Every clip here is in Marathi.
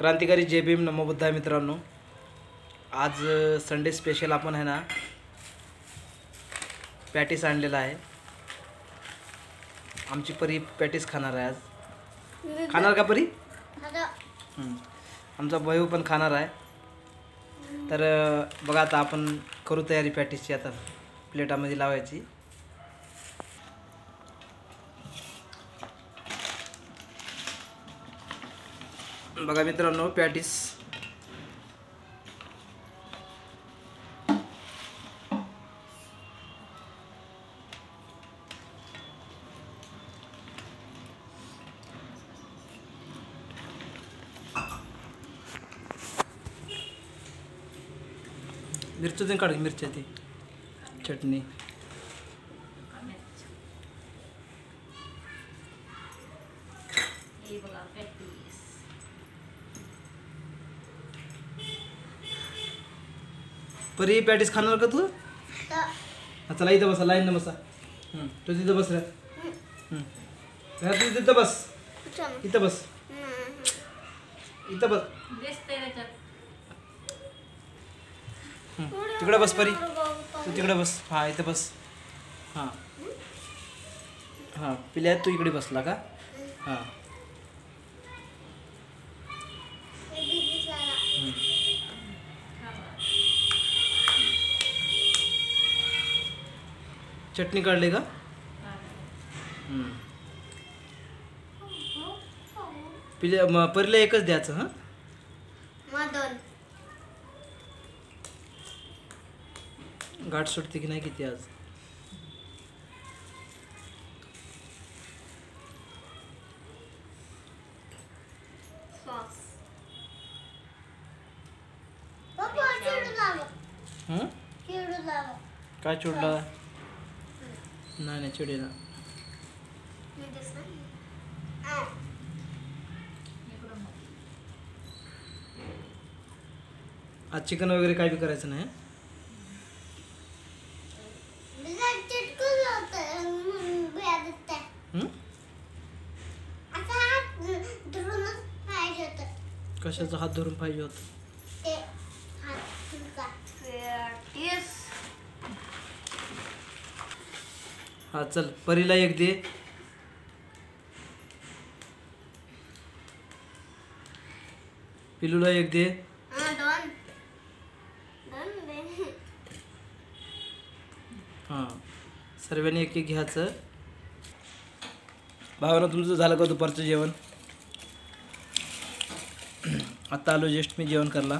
क्रांतिकारी जय भीम नमो बुद्धाय मित्रांनो, आज संडे स्पेशल आपण है ना पॅटीस आणलेला आहे। आमची परी पॅटीस खाणार आहे आज। खाणार का परी? आमचा भाऊ पण खाणार आहे। तर बघा आता आपण करू तयारी पॅटीसची। आता प्लेटामध्ये लावायची। बघा मित्रांनो पॅटीस मिरची काढ, मिरची ती चटणी परी पॅटीस खाणार का तू? चला इथं बसा, लाईन बसा। तू तिथं बस रे। तू तिथं बस, इथं बस, इथं बस, तिकडे बस परी, तू तिकडे बस। हाँ इथं बस। हाँ हाँ पिल्या तू इकडे बसला का? हाँ चटणी काढली का? पिल्या परीला एकच द्यायचं। हां गाठ सुटते की नाही किती आज? काय चिडला? नाही चिडेला। आज चिकन वगैरे काय भी करायचं नाही। कशाचा हात धरून पाहिजे होतं? हा चल परीला एक दे। पिलूला एक दे। हां सर्वांनी एक एक घ्यायचं। भावानं तुमचं झालं का दुपारचं जेवण? आता आलो जस्ट मी जेवण करला।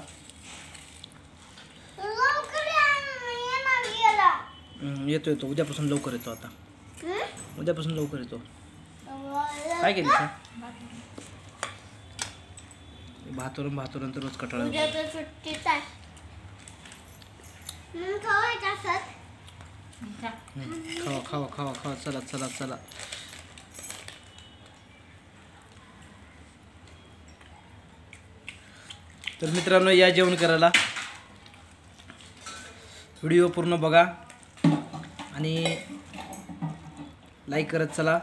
येतो येतो उद्यापासून लवकर येतो। आता उद्यापासून लवकर येतो। काय केली भातवरून भातवरून तर रोज कटाळा। खावा खावा खावा खावा, चला चला चला। तर मित्रांनो या जेवण करायला। व्हिडिओ पूर्ण बघा आणि लाईक करत चला।